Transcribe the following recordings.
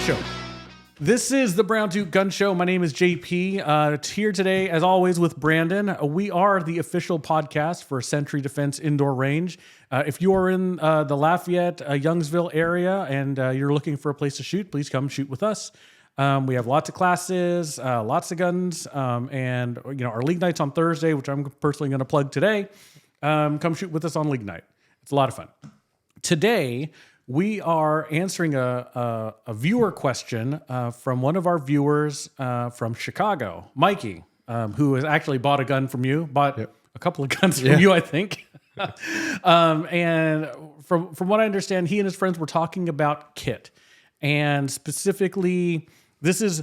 Show. This is the Brown Duke Gun Show. My name is JP. It's here today, as always, with Brandon. We are the official podcast for Century Defense Indoor Range. If you are in the Lafayette, Youngsville area and you're looking for a place to shoot, please come shoot with us. We have lots of classes, lots of guns, and our league night's on Thursday, which I'm personally going to plug today. Come shoot with us on league night. It's a lot of fun. Today, we are answering a viewer question from one of our viewers from Chicago, Mikey, who has actually bought a gun from you, a couple of guns from you, I think. And from what I understand, he and his friends were talking about kit. And specifically, this is,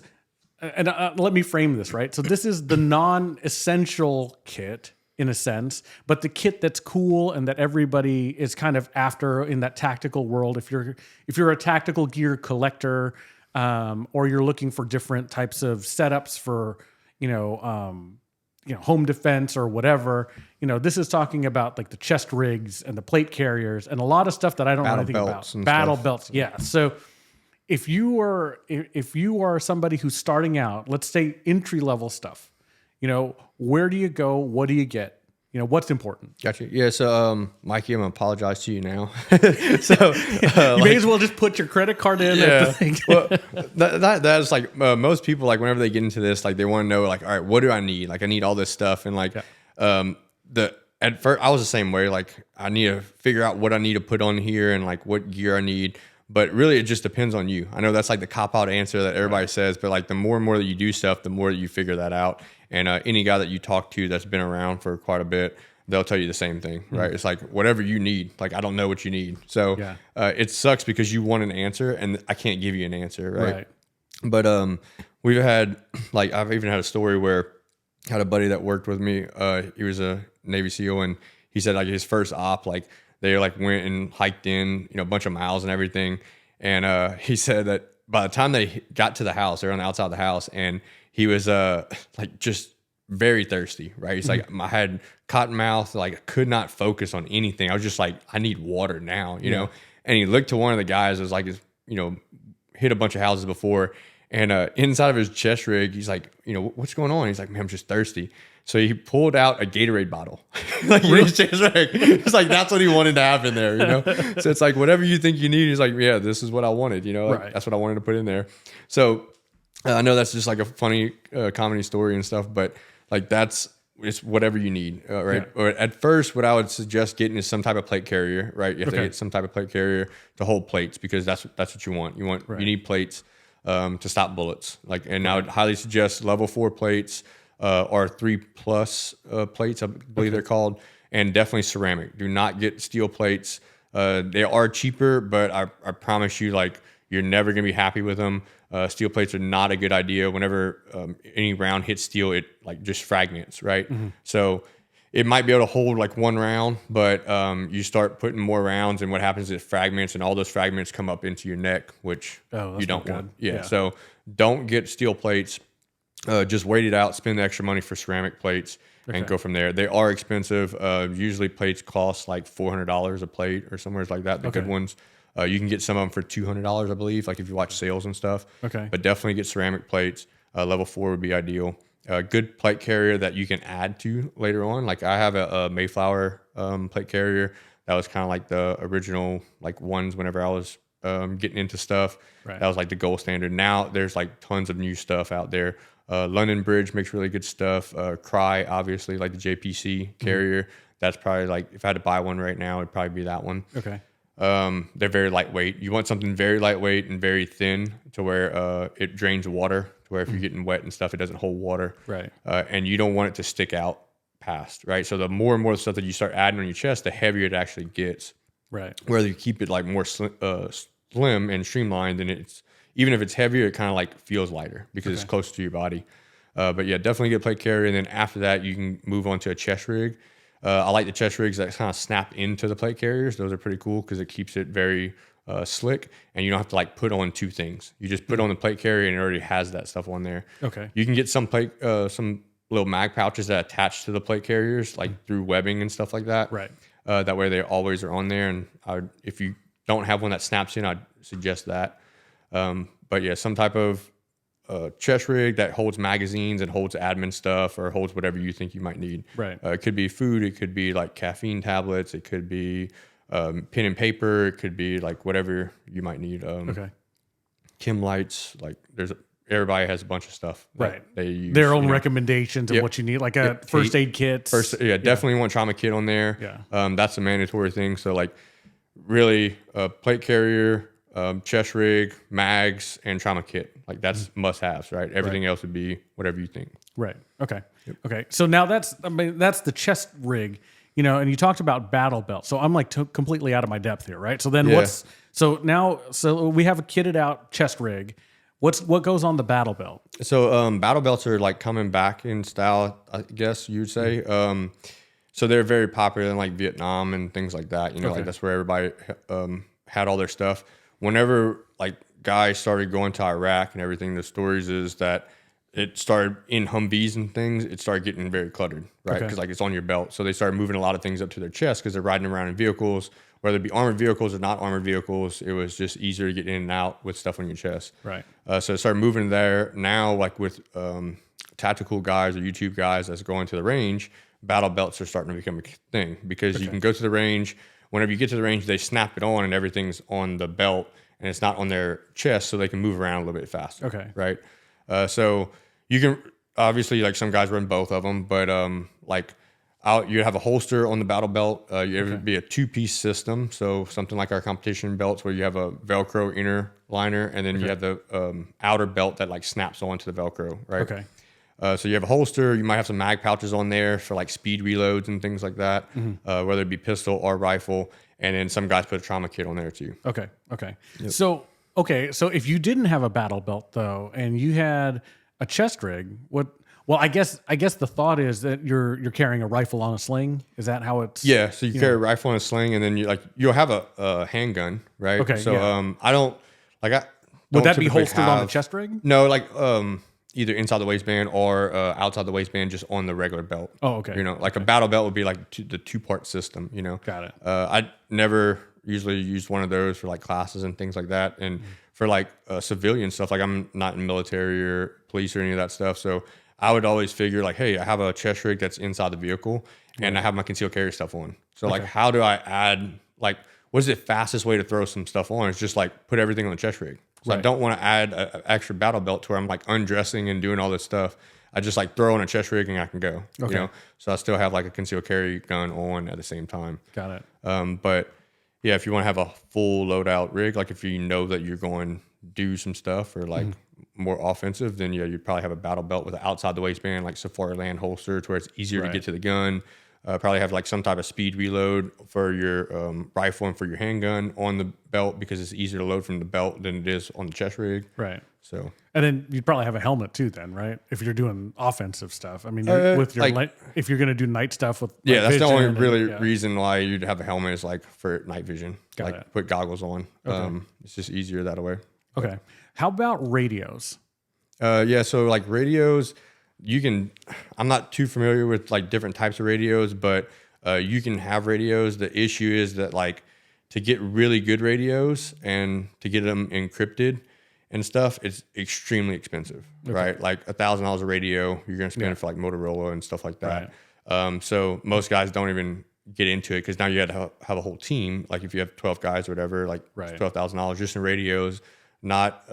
and let me frame this, right? So this is the non-essential kit, in a sense, but the kit that's cool and that everybody is kind of after in that tactical world. If you're a tactical gear collector, or you're looking for different types of setups for home defense or whatever, this is talking about like the chest rigs and the plate carriers and a lot of stuff that I don't know anything about. Battle belts, yeah. So if you are somebody who's starting out, let's say entry level stuff. Where do you go? What do you get? What's important? Gotcha. Yeah. So, Mikey, I'm gonna apologize to you now. So you may as well just put your credit card in. Yeah. Well, that's like most people, like whenever they get into this, like they want to know, like, all right, what do I need? Like, I need all this stuff, and like, at first I was the same way. Like, I need to figure out what I need to put on here and like what gear I need. But really, it just depends on you. I know that's like the cop-out answer that everybody says, but like the more and more that you do stuff, the more that you figure that out. And any guy that you talk to that's been around for quite a bit, they'll tell you the same thing, right? It's like whatever you need. Like, I don't know what you need. So it sucks because you want an answer and I can't give you an answer, right? But we've had, like, I've even had a story where I had a buddy that worked with me. He was a Navy SEAL, and he said like his first op, like, they like went and hiked in, a bunch of miles and everything. And he said that by the time they got to the house, they were on the outside of the house, and he was like just very thirsty, right? He's like, I had cotton mouth, like I could not focus on anything. I was just like, I need water now, you know? And he looked to one of the guys that was like, hit a bunch of houses before. And inside of his chest rig, he's like, what's going on? He's like, man, I'm just thirsty. So he pulled out a Gatorade bottle. Like, his chest rig. It's like, that's what he wanted to have in there, So it's like, whatever you think you need, he's like, yeah, this is what I wanted, like, that's what I wanted to put in there. So I know that's just like a funny comedy story and stuff, but like it's whatever you need, right? Or at first, what I would suggest getting is some type of plate carrier, right? You have to get some type of plate carrier to hold plates, because that's what you want. You need plates to stop bullets. Like, and I would highly suggest level 4 plates or 3+ plates, I believe they're called, and definitely ceramic. Do not get steel plates. They are cheaper, but I promise you, like, you're never gonna be happy with them. Steel plates are not a good idea. Whenever any round hits steel, it like just fragments, right? So it might be able to hold like one round, but you start putting more rounds, and what happens is it fragments, and all those fragments come up into your neck, which you don't want. Yeah. So don't get steel plates. Just wait it out, spend the extra money for ceramic plates, and go from there. They are expensive. Usually plates cost like $400 a plate or somewhere like that. The good ones. You can get some of them for $200, I believe, like if you watch sales and stuff. But definitely get ceramic plates. Level 4 would be ideal. Good plate carrier that you can add to later on. Like, I have a Mayflower plate carrier. That was kind of like the original like ones whenever I was getting into stuff. That was like the gold standard. Now there's like tons of new stuff out there. London Bridge makes really good stuff. Cry, obviously, like the JPC carrier. That's probably like, if I had to buy one right now, it'd probably be that one. They're very lightweight. You want something very lightweight and very thin to where it drains water, to where if you're getting wet and stuff, it doesn't hold water. And you don't want it to stick out past, right? So the more and more stuff that you start adding on your chest, the heavier it actually gets. Whether you keep it like more slim and streamlined, and it's, even if it's heavier, it kind of like feels lighter because it's close to your body. But yeah, definitely get a plate carrier. And then after that, you can move on to a chest rig. I like the chest rigs that kind of snap into the plate carriers. Those are pretty cool because it keeps it very slick, and you don't have to like put on two things. You just put on the plate carrier, and it already has that stuff on there. You can get some some little mag pouches that attach to the plate carriers, like through webbing and stuff like that. That way they always are on there. And if you don't have one that snaps in, I'd suggest that. But yeah, some type of chest rig that holds magazines and holds admin stuff or holds whatever you think you might need. Right. It could be food. It could be like caffeine tablets. It could be pen and paper. It could be like whatever you might need. Chem lights. Like everybody has a bunch of stuff. Right. They use their own recommendations of what you need, like a first aid kit. Definitely want trauma kit on there. Yeah. That's a mandatory thing. So like really plate carrier, chest rig, mags, and trauma kit. Like that's must-haves, right? Everything else would be whatever you think. Right. Okay. Okay. So now that's the chest rig, and you talked about battle belt. So I'm like completely out of my depth here, right? So then so we have a kitted out chest rig. What goes on the battle belt? So battle belts are like coming back in style, I guess you'd say. So they're very popular in like Vietnam and things like that. Like that's where everybody had all their stuff. Whenever like guys started going to Iraq and everything, the stories is that it started in Humvees and things. It started getting very cluttered, right? Because like it's on your belt. So they started moving a lot of things up to their chest because they're riding around in vehicles, whether it be armored vehicles or not armored vehicles. It was just easier to get in and out with stuff on your chest. Right. So it started moving there. Now, like with tactical guys or YouTube guys that's going to the range, battle belts are starting to become a thing because you can go to the range. Whenever you get to the range, they snap it on and everything's on the belt and it's not on their chest, so they can move around a little bit faster. Okay. Right. So you can obviously, like some guys run both of them, but you have a holster on the battle belt. It'd be a 2-piece system. So something like our competition belts where you have a Velcro inner liner and then you have the outer belt that like snaps onto the Velcro. Right. Okay. So you have a holster. You might have some mag pouches on there for like speed reloads and things like that, whether it be pistol or rifle. And then some guys put a trauma kit on there too. Okay. Okay. Yep. So if you didn't have a battle belt though, and you had a chest rig, well, I guess the thought is that you're carrying a rifle on a sling. Is that how it's? Yeah. So you carry a rifle on a sling, and then you'll have a handgun, right? Okay. So would that be holstered on the chest rig? No, like either inside the waistband or outside the waistband, just on the regular belt. Oh, okay. A battle belt would be like the 2-part system. Got it. I never usually used one of those for like classes and things like that, and for like civilian stuff. Like I'm not in military or police or any of that stuff, so I would always figure like, hey, I have a chest rig that's inside the vehicle, and I have my concealed carry stuff on. So like, how do I add like? What is the fastest way to throw some stuff on? It's just like put everything on the chest rig. So I don't want to add an extra battle belt to where I'm like undressing and doing all this stuff. I just like throw on a chest rig and I can go. Okay. So I still have like a concealed carry gun on at the same time. Got it. But yeah, if you want to have a full loadout rig, like if you know that you're going to do some stuff or like more offensive, then yeah, you'd probably have a battle belt with an outside the waistband, like Safari Land holster to where it's easier to get to the gun. Probably have like some type of speed reload for your rifle and for your handgun on the belt because it's easier to load from the belt than it is on the chest rig. Right. So, and then you'd probably have a helmet too, then, right? If you're doing offensive stuff. I mean, with your if you're going to do night stuff with that's the only reason why you'd have a helmet is like for night vision. Got it. Put goggles on. Okay. It's just easier that way. Okay. How about radios? So like radios. I'm not too familiar with like different types of radios, but you can have radios. The issue is that like to get really good radios and to get them encrypted and stuff, it's extremely expensive, right? Like $1,000 a radio, you're going to spend for like Motorola and stuff like that. Right. So most guys don't even get into it because now you got to have a whole team. Like if you have 12 guys or whatever, like $12,000 just in radios, not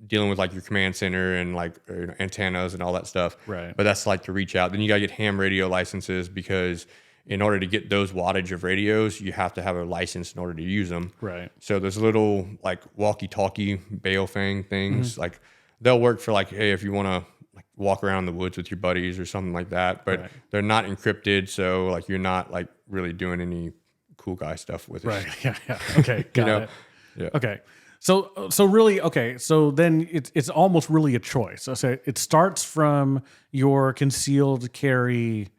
dealing with like your command center and like antennas and all that stuff. Right. But that's like to reach out. Then you got to get ham radio licenses because in order to get those wattage of radios, you have to have a license in order to use them. Right. So there's little like walkie-talkie Baofeng things. Like they'll work for like, hey, if you want to like walk around the woods with your buddies or something like that, but they're not encrypted. So like you're not like really doing any cool guy stuff with it. Right. Yeah. Okay. Got it. Yeah. Okay. So really, okay. So then it's almost really a choice. So it starts from your concealed carry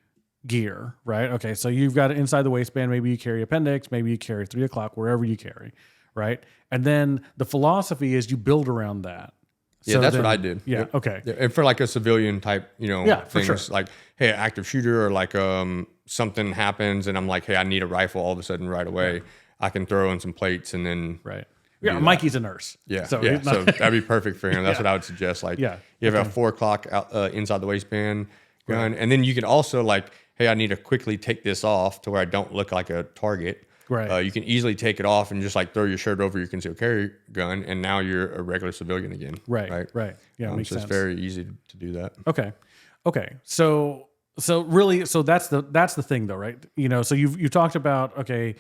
gear, right? Okay. So you've got it inside the waistband. Maybe you carry appendix. Maybe you carry 3 o'clock, wherever you carry, right? And then the philosophy is you build around that. Yeah, so that's what I did. Yeah. Yep. Okay. Yeah, and for like a civilian type, things for sure. like, hey, an active shooter or like something happens and I'm like, hey, I need a rifle all of a sudden right away. I can throw in some plates and then Yeah, Mikey's a nurse. Yeah, so that'd be perfect for him. That's what I would suggest. Like, you have a 4 o'clock out, inside the waistband gun, and then you can also like, hey, I need to quickly take this off to where I don't look like a target. Right. You can easily take it off and just like throw your shirt over your concealed carry gun, and now you're a regular civilian again. Right. Yeah, makes sense. It's very easy to do that. Okay. So really, that's the thing though, right? You know, so you talked about, okay,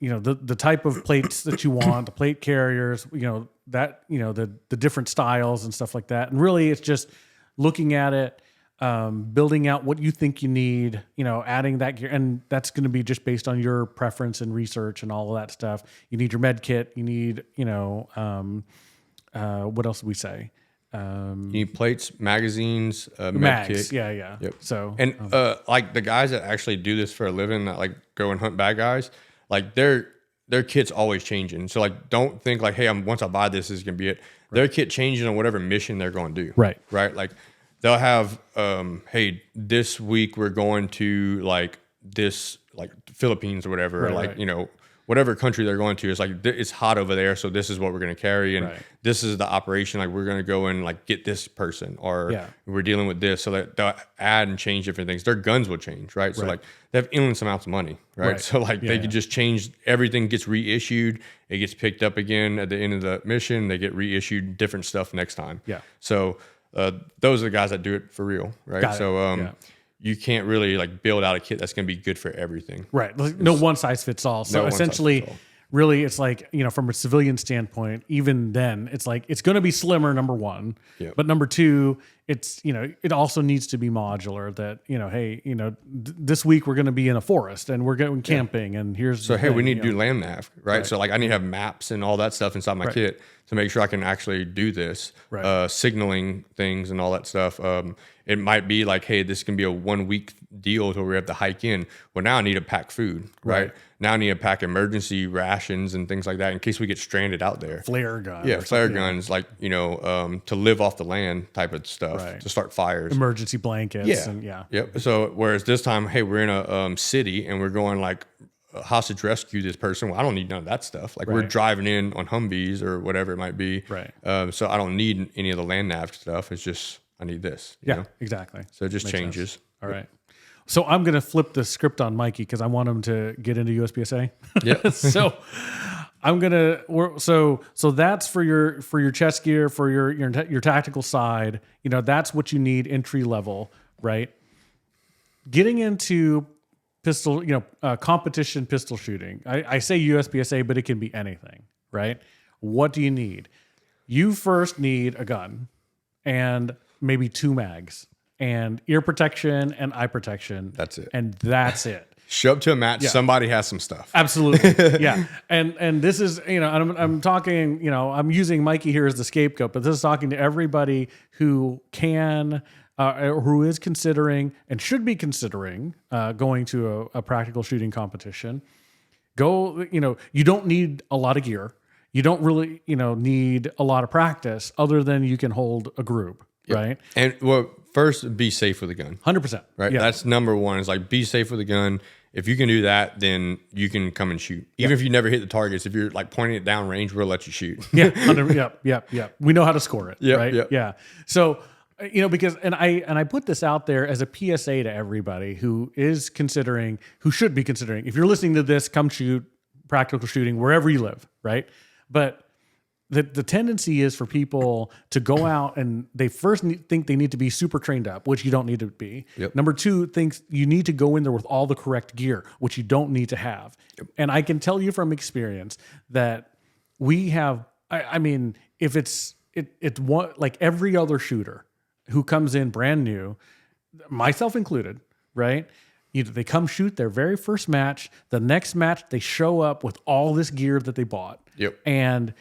you know, the type of plates that you want, the plate carriers, you know, that, you know, the different styles and stuff like that. And really it's just looking at it, building out what you think you need, you know, adding that gear. And that's going to be just based on your preference and research and all of that stuff. You need your med kit. You need, you know, what else do we say? You need plates, magazines, med mags. kit. Yeah. Yep. So, and like the guys that actually do this for a living, that like go and hunt bad guys, like their kit's always changing. So like, don't think like, hey, once I buy this is gonna be it. Their kit changing on whatever mission they're going to do. Right. Like they'll have, hey, this week we're going to like this, like Philippines or whatever, or like, you know, whatever country they're going to. It's like, it's hot over there, so this is what we're going to carry, and this is the operation. Like, we're going to go and like get this person, or we're dealing with this. So that they'll add and change different things. Their guns will change, right? So like, they have endless amounts of money, right? So like, they could just change. Everything gets reissued. It gets picked up again at the end of the mission. They get reissued different stuff next time. Yeah. So those are the guys that do it for real, right? So you can't really like build out a kit that's going to be good for everything. Right. No one size fits all. So essentially, really, it's like, you know, from a civilian standpoint, even then, it's like, it's going to be slimmer, number one. But number two, it's, you know, it also needs to be modular that, you know, hey, you know, this week we're going to be in a forest and we're going camping and here's so, hey, we need to do land nav, right? So like, I need to have maps and all that stuff inside my kit to make sure I can actually do this, signaling things and all that stuff. It might be like, hey, this can be a 1 week deal till we have to hike in. Well, now I need to pack food, right? Now I need to pack emergency rations and things like that in case we get stranded out there. Flare guns. Yeah, flare guns, like, you know, to live off the land type of stuff, to start fires. Emergency blankets. Yep. So whereas this time, hey, we're in a city and we're going like hostage rescue this person. Well, I don't need none of that stuff. Like we're driving in on Humvees or whatever it might be. So I don't need any of the land nav stuff. It's just, I need this. You know? Exactly. So it just changes. All right. So I'm going to flip the script on Mikey because I want him to get into USPSA. Yeah. So I'm going to, so that's for your chest gear, for your tactical side, you know, that's what you need entry level, right? Getting into pistol, you know, competition pistol shooting. I say USPSA, but it can be anything, right? What do you need? You first need a gun and maybe 2 mags and ear protection and eye protection. That's it. And that's it. Show up to a match. Somebody has some stuff. Absolutely. Yeah. And this is, you know, I'm talking, you know, I'm using Mikey here as the scapegoat, but this is talking to everybody who can, who is considering and should be considering going to a practical shooting competition. Go, you know, you don't need a lot of gear. You don't really, you know, need a lot of practice other than you can hold a group, right? And well, first, be safe with a gun. 100%. Right? Yeah. That's number one, is like, be safe with a gun. If you can do that, then you can come and shoot. Even if you never hit the targets, if you're like pointing it down range, we'll let you shoot. Yep. We know how to score it, right? Yep. Yeah. So, you know, because, and I put this out there as a PSA to everybody who is considering, who should be considering, if you're listening to this, come shoot practical shooting wherever you live, right? But the tendency is for people to go out and they first think they need to be super trained up, which you don't need to be. Number two, thinks you need to go in there with all the correct gear, which you don't need to have. And I can tell you from experience that we have, I mean, if it's one, like every other shooter who comes in brand new, myself included, right? They come shoot their very first match. The next match, they show up with all this gear that they bought. And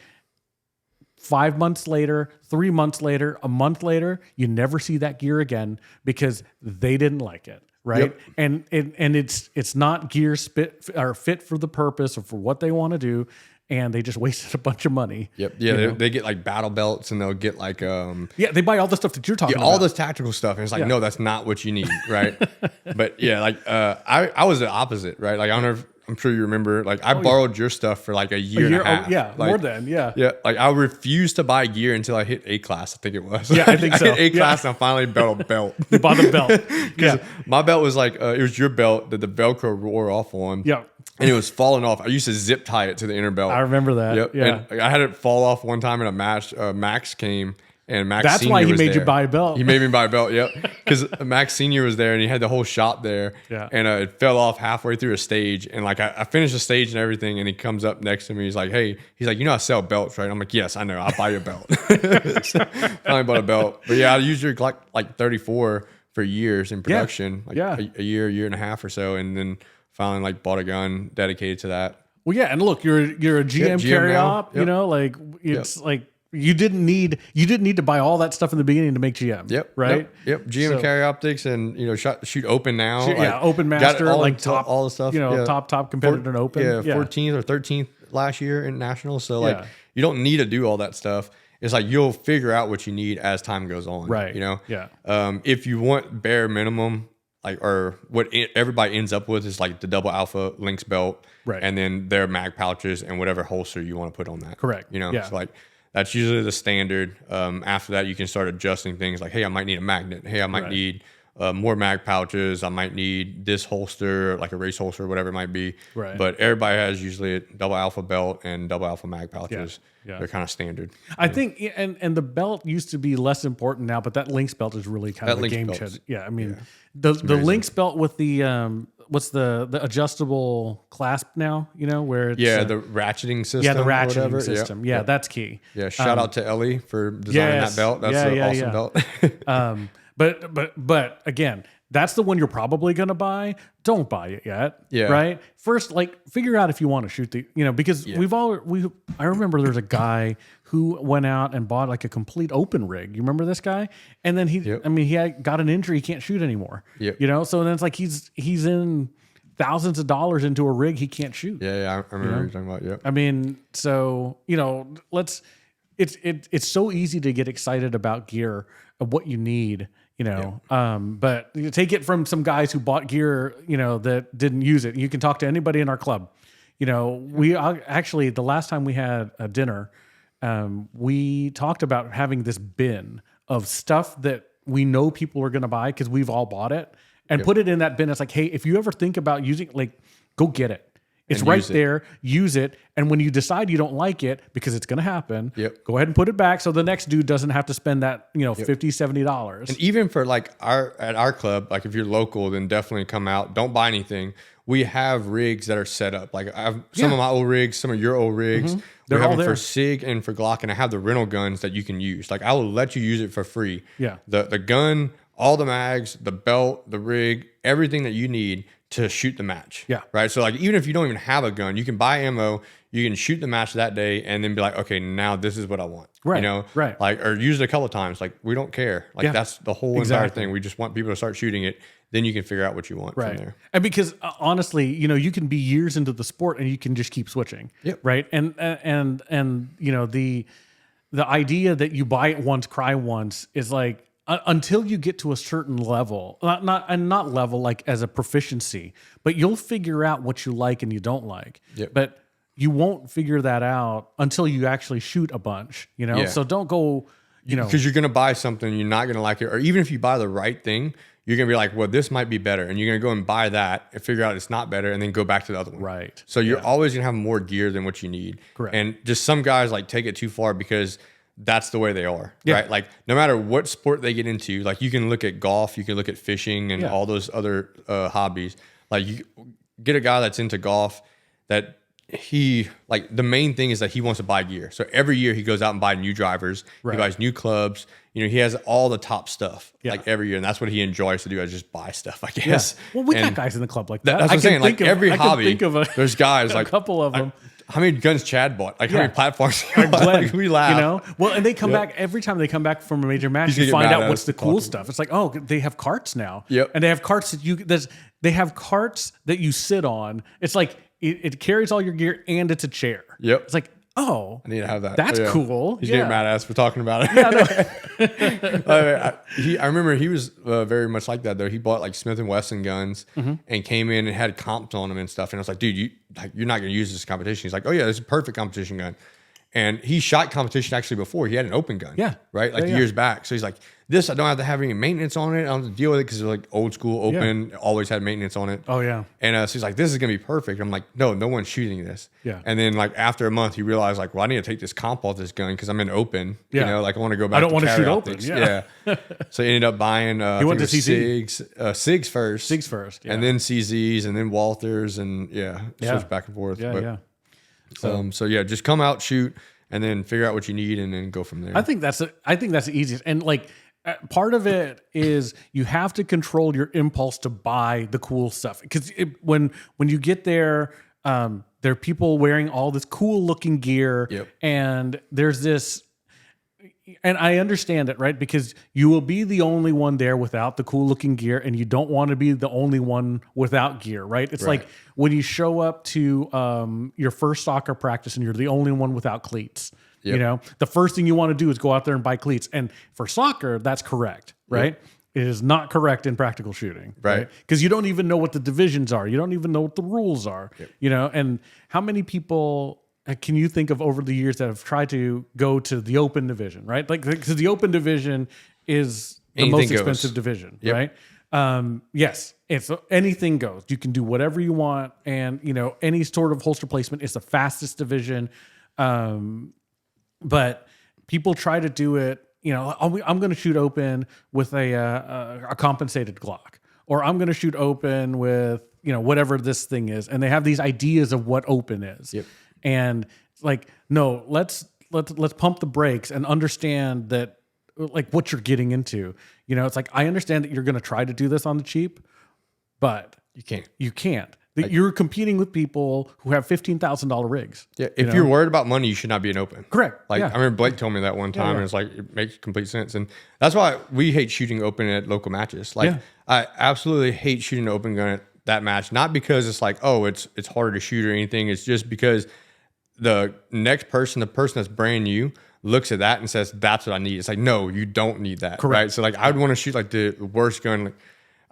5 months later, 3 months later, a month later, you never see that gear again because they didn't like it, right? And it's not gear fit for the purpose or for what they want to do, and they just wasted a bunch of money. They get like battle belts, and they'll get like they buy all the stuff that you're talking about. all this tactical stuff, and it's like, no, that's not what you need, right? But like I was the opposite, right? Like, I don't know if, I'm sure you remember, like I borrowed your stuff for like a year and a half. Yeah, like, more than, yeah. Yeah, like I refused to buy gear until I hit A class, I think it was. Yeah, I think so. I hit A class and I finally bought a belt. You bought the belt. Yeah. My belt was like, it was your belt that the Velcro wore off on. Yeah. And it was falling off. I used to zip tie it to the inner belt. I remember that. Yep. Yeah. And I had it fall off one time in a match. Max came and Max That's Senior why he was made there. you buy a belt. He made me buy a belt. Yep. Because Max Senior was there and he had the whole shop there. Yeah. And it fell off halfway through a stage. And like I finished the stage and everything. And he comes up next to me. He's like, hey, you know I sell belts, right? I'm like, yes, I know. I'll buy you a belt. Finally bought a belt. But yeah, I used your like 34 for years in production. Like a year and a half or so. And then finally like bought a gun dedicated to that. Well, yeah, and look, you're a GM carry op. You know, like it's like you didn't need to buy all that stuff in the beginning to make GM. Yep. Right. Yep. GM carry optics and shoot open now. Open master, all, like top all the stuff. Top competitor in open. Yeah, 14th or 13th last year in nationals. So like you don't need to do all that stuff. It's like you'll figure out what you need as time goes on. Right. You know. Yeah. If you want bare minimum, like or what everybody ends up with is like the double alpha Lynx belt. Right. And then their mag pouches and whatever holster you want to put on that. Correct. You know, Yeah. so like that's usually the standard. After that, you can start adjusting things like, hey, I might need a magnet. Hey, I might need more mag pouches. I might need this holster, like a race holster, whatever it might be. Right. But everybody has usually a double alpha belt and double alpha mag pouches. Yeah. They're kind of standard. I think, and the belt used to be less important now, but that Lynx belt is really kind of a Lynx game belt's- changer. Yeah, I mean, the Lynx belt with the what's the adjustable clasp now? You know where it's the ratcheting system. the or ratcheting whatever. system. Yeah, that's key. Yeah. Shout out to Ellie for designing that belt. That's an awesome belt. But again, that's the one you're probably going to buy. Don't buy it yet. Yeah. Right. First, like figure out if you want to shoot because I remember there's a guy who went out and bought like a complete open rig. You remember this guy? And then he got an injury. He can't shoot anymore. Yep. You know? So then it's like he's in thousands of dollars into a rig he can't shoot. Yeah. I remember what you're talking about. Yep. I mean, so, it's so easy to get excited about gear of what you need, but you take it from some guys who bought gear, that didn't use it. You can talk to anybody in our club. We actually, the last time we had a dinner, we talked about having this bin of stuff that we know people are going to buy because we've all bought it and put it in that bin. It's like, hey, if you ever think about using, go get it. It's right there. Use it. And when you decide you don't like it, because it's going to happen, go ahead and put it back so the next dude doesn't have to spend that, $50, $70. And even for at our club, like if you're local, then definitely come out. Don't buy anything. We have rigs that are set up. Like I have some of my old rigs, some of your old rigs. They're we have all them there. for SIG and for Glock, and I have the rental guns that you can use. Like I will let you use it for free. Yeah. The gun, all the mags, the belt, the rig, everything that you need to shoot the match. Yeah. Right. So like even if you don't even have a gun, you can buy ammo, you can shoot the match that day and then be like, okay, now this is what I want. Right. Right. Like, or use it a couple of times. Like we don't care. Like that's the whole entire thing. We just want people to start shooting it. Then you can figure out what you want from there. And because honestly, you can be years into the sport and you can just keep switching. Yep. Right. And the idea that you buy it once, cry once is like, until you get to a certain level, not level like as a proficiency, but you'll figure out what you like and you don't like. Yep. But you won't figure that out until you actually shoot a bunch, Yeah. So don't go, because you're going to buy something, you're not going to like it. Or even if you buy the right thing, you're going to be like, well, this might be better. And you're going to go and buy that and figure out it's not better and then go back to the other one. Right. So you're always going to have more gear than what you need. Correct. And just some guys like take it too far because that's the way they are, Yeah. right? Like no matter what sport they get into, like you can look at golf, you can look at fishing and all those other hobbies. Like you get a guy that's into golf that he like the main thing is that he wants to buy gear. So every year he goes out and buys new drivers, he buys new clubs. He has all the top stuff like every year, and that's what he enjoys to do. Is just buy stuff, I guess. Yeah. Well, we got guys in the club like that. That's what I'm saying. Like every hobby, there's guys a like couple of them. How many guns Chad bought? Like how many platforms? Glenn, we laugh. Well, and they come back every time they come back from a major match. You find out what's the cool stuff. It's like, oh, they have carts now. Yep. And they have carts that they have carts that you sit on. It's like it carries all your gear and it's a chair. Yep. It's like Oh, I need to have that. that's cool. He's Yeah. getting mad at us for talking about it. I remember he was very much like that though. He bought like Smith and Wesson guns and came in and had comps on them and stuff. And I was like, dude, you're not going to use this competition. He's like, oh yeah, this is a perfect competition gun. And he shot competition actually before. He had an open gun. Yeah. Right? Like years back. So he's like, this, I don't have to have any maintenance on it. I don't have to deal with it because it's like old school open, always had maintenance on it. Oh, yeah. And so he's like, this is going to be perfect. I'm like, no one's shooting this. Yeah. And then like after a month, he realized like, well, I need to take this comp off this gun because I'm in open. Yeah. You know, like I want to go back I don't to want to shoot open. optics. Yeah. So he ended up buying He went to CZ. SIGs first. SIGs first. Yeah. And then CZs and then Walthers and switch back and forth. Yeah. So yeah, just come out, shoot, and then figure out what you need and then go from there. I think that's the easiest. And like part of it is you have to control your impulse to buy the cool stuff. Because when you get there, there are people wearing all this cool looking gear. Yep. And there's this, and I understand it, right? Because you will be the only one there without the cool looking gear, and you don't want to be the only one without gear, right? It's like when you show up to your first soccer practice and you're the only one without cleats. Yep. You know, the first thing you want to do is go out there and buy cleats. And for soccer, that's correct, right? Yep. It is not correct in practical shooting, Right. Because you don't even know what the divisions are. You don't even know what the rules are, you know? And how many people can you think of over the years that have tried to go to the open division, right? Like, because the open division is the Anything most goes. expensive division, Yep. right? Yes, it's anything goes. You can do whatever you want, and you know any sort of holster placement is the fastest division. But people try to do it. You know, I'm going to shoot open with a compensated Glock, or I'm going to shoot open with whatever this thing is, and they have these ideas of what open is. Yep. And it's like, no, let's pump the brakes and understand that like what you're getting into. You know, it's like I understand that you're going to try to do this on the cheap, but You can't. you can't. You're competing with people who have $15,000 rigs. Yeah, if you're worried about money, you should not be an open. Correct. Like Yeah. I remember Blake told me that one time, and it's like it makes complete sense, and that's why we hate shooting open at local matches. Like I absolutely hate shooting an open gun at that match, not because it's like it's harder to shoot or anything. It's just because the next person, the person that's brand new, looks at that and says, "That's what I need." It's like, no, you don't need that. Correct. Right? So like I would want to shoot like the worst gun. Like,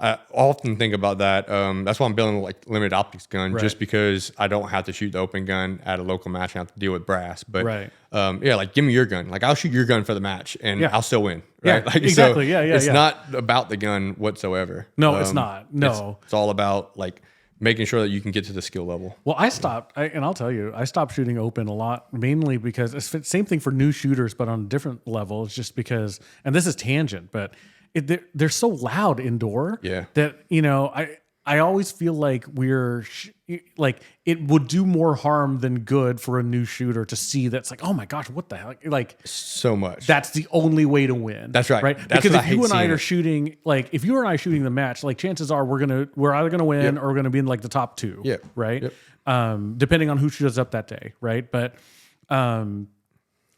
I often think about that. That's why I'm building like limited optics gun, just because I don't have to shoot the open gun at a local match and have to deal with brass. But like give me your gun. Like I'll shoot your gun for the match and I'll still win. Right? Yeah, Like, exactly. So Yeah. It's not about the gun whatsoever. No, it's not. No. It's all about like making sure that you can get to the skill level. Well, I stopped, and I'll tell you, I stopped shooting open a lot, mainly because it's the same thing for new shooters, but on a different level. It's just because, and this is tangent, but they're so loud indoor that, I always feel like like it would do more harm than good for a new shooter to see that's like, oh my gosh, what the hell? Like so much. That's the only way to win. That's right. Right. That's because what if you and I are shooting, like if you and I are shooting the match, like chances are we're either gonna win or we're gonna be in like the top two. Yep. Right. Yep. Depending on who shows up that day. Right. But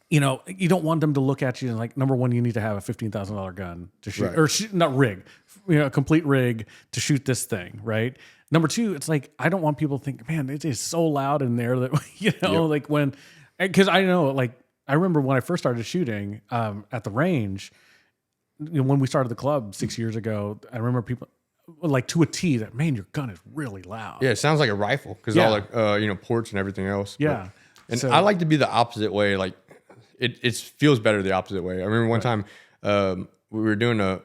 you don't want them to look at you and like, number one, you need to have a $15,000 gun to shoot, or not rig, a complete rig to shoot this thing, right? Number two, it's like I don't want people to think, man, it is so loud in there that like because I know, like I remember when I first started shooting at the range, when we started the club 6 years ago, I remember people like to a T that, man, your gun is really loud. Yeah, it sounds like a rifle because all like ports and everything else. Yeah, and I like to be the opposite way, like. It feels better the opposite way. I remember one time we were doing a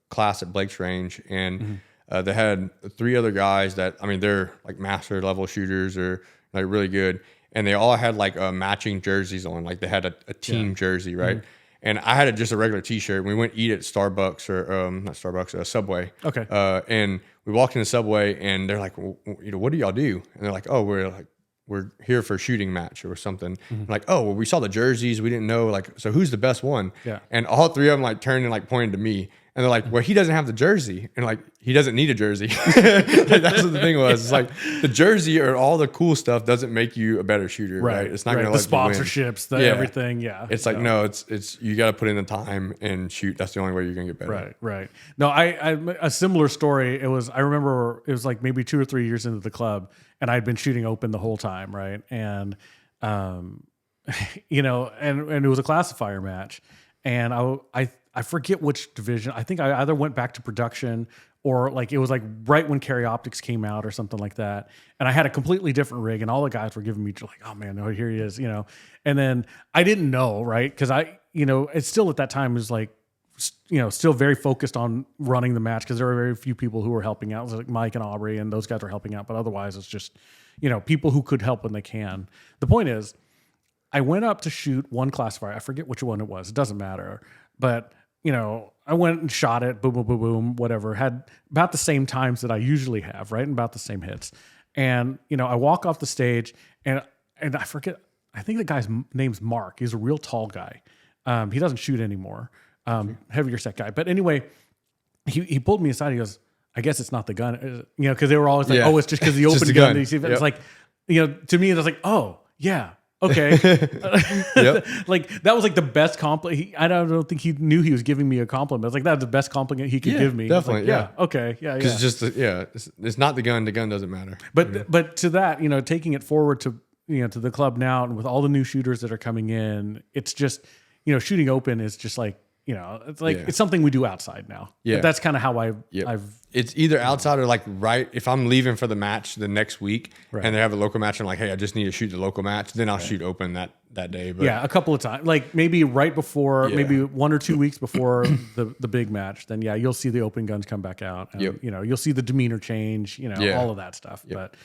class at Blake's range, and they had 3 other guys that, I mean, they're like master level shooters or like really good, and they all had like matching jerseys on. Like they had a team jersey, right? And I had just a regular T-shirt. We went eat at Starbucks or not Starbucks, Subway. Okay. And we walked in the Subway, and they're like, well, what do y'all do? And they're like, oh, we're here for a shooting match or something. Like, oh, well, we saw the jerseys. We didn't know, like, so who's the best one? Yeah. And all 3 of them like turned and like pointed to me. And they're like, well, he doesn't have the jersey. And like, he doesn't need a jersey. That's what the thing was. It's like the jersey or all the cool stuff doesn't make you a better shooter. Right. It's not going to let the sponsorships, the everything. Yeah. It's like, no, it's, you got to put in the time and shoot. That's the only way you're going to get better. Right. No, I a similar story. I remember it was like maybe 2 or 3 years into the club, and I'd been shooting open the whole time. Right. And, and it was a classifier match, and I forget which division. I think I either went back to production or like it was like right when Carry Optics came out or something like that. And I had a completely different rig, and all the guys were giving me like, oh man, no, here he is, And then I didn't know, right? Because it's still at that time was like, still very focused on running the match because there were very few people who were helping out. It was like Mike and Aubrey, and those guys were helping out. But otherwise, it's just, people who could help when they can. The point is, I went up to shoot one classifier. I forget which one it was. It doesn't matter. But, I went and shot it, boom, boom, boom, boom, whatever. Had about the same times that I usually have, right? And about the same hits. And, I walk off the stage and I forget, I think the guy's name's Mark. He's a real tall guy. He doesn't shoot anymore. Heavier set guy. But anyway, he pulled me aside. He goes, I guess it's not the gun, because they were always like, oh, it's just because the open gun. It's like, to me, it was like, oh, yeah. Okay. Like that was like the best compliment. I don't think he knew he was giving me a compliment. I was like, that's the best compliment he could give me. Definitely. Like, yeah. Okay. Yeah. Because it's not the gun. The gun doesn't matter. But to that, taking it forward to, to the club now and with all the new shooters that are coming in, it's just, shooting open is just like, it's like, it's something we do outside now. Yeah. But that's kind of how I've, it's either outside or like right. If I'm leaving for the match the next week and they have a local match, I'm like, hey, I just need to shoot the local match. Then I'll shoot open that day. But a couple of times, like maybe right before, maybe 1 or 2 weeks before the big match, then you'll see the open guns come back out. And, you'll see the demeanor change, all of that stuff. But,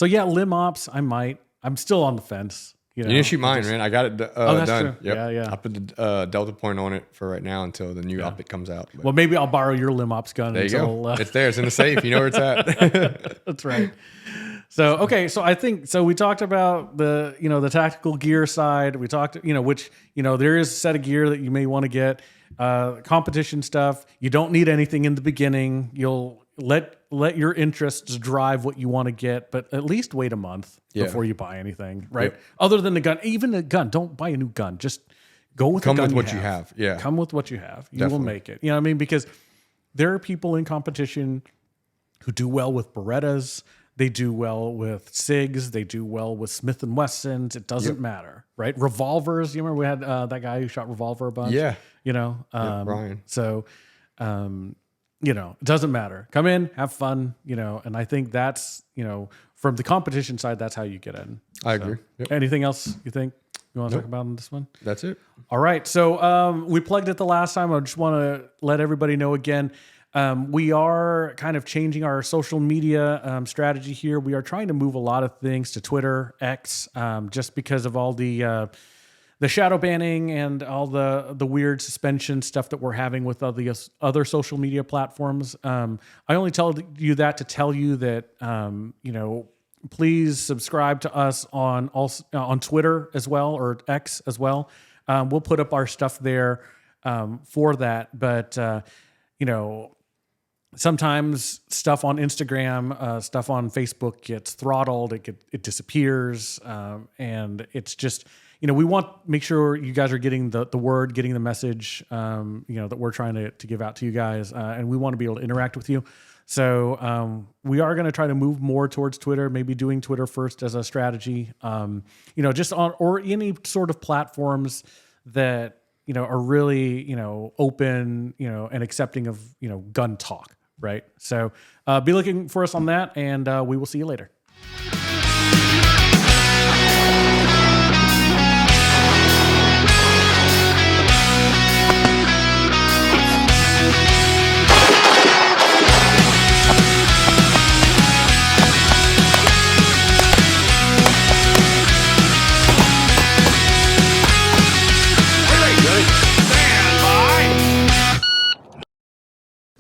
limb ops, I'm still on the fence. You need to shoot mine, man. I got it that's done. True. Yep. Yeah. I put the Delta point on it for right now until the new optic comes out. But. Well, maybe I'll borrow your limb ops gun. There you go. It's there. It's in the safe. You know where it's at. That's right. So, okay. So I think, we talked about the, the tactical gear side. We talked, which, there is a set of gear that you may want to get. Competition stuff. You don't need anything in the beginning. You'll let your interests drive what you want to get, but at least wait a month before you buy anything, right? Yep. Other than the gun, even a gun, don't buy a new gun. Just go with the gun you have. Yeah. Come with what you have. You will make it. You know what I mean? Because there are people in competition who do well with Berettas. They do well with SIGs. They do well with Smith & Wessons. It doesn't matter, right? Revolvers. You remember we had that guy who shot revolver a bunch? Yeah. Brian. So, it doesn't matter. Come in, have fun, and I think that's, from the competition side, that's how you get in. I agree. Yep. Anything else you think you want to talk about on this one? That's it. All right. So we plugged it the last time. I just want to let everybody know again, we are kind of changing our social media strategy here. We are trying to move a lot of things to Twitter, X, just because of all the shadow banning and all the weird suspension stuff that we're having with other social media platforms. I only tell you that to tell you that, please subscribe to us on Twitter as well, or X as well. We'll put up our stuff there for that. But, sometimes stuff on Instagram, stuff on Facebook gets throttled, it disappears. And it's just, we want to make sure you guys are getting the word, getting the message, that we're trying to give out to you guys. And we want to be able to interact with you. So we are going to try to move more towards Twitter, maybe doing Twitter first as a strategy, just on, or any sort of platforms that, are really, open, and accepting of, gun talk. Right. So be looking for us on that, and we will see you later.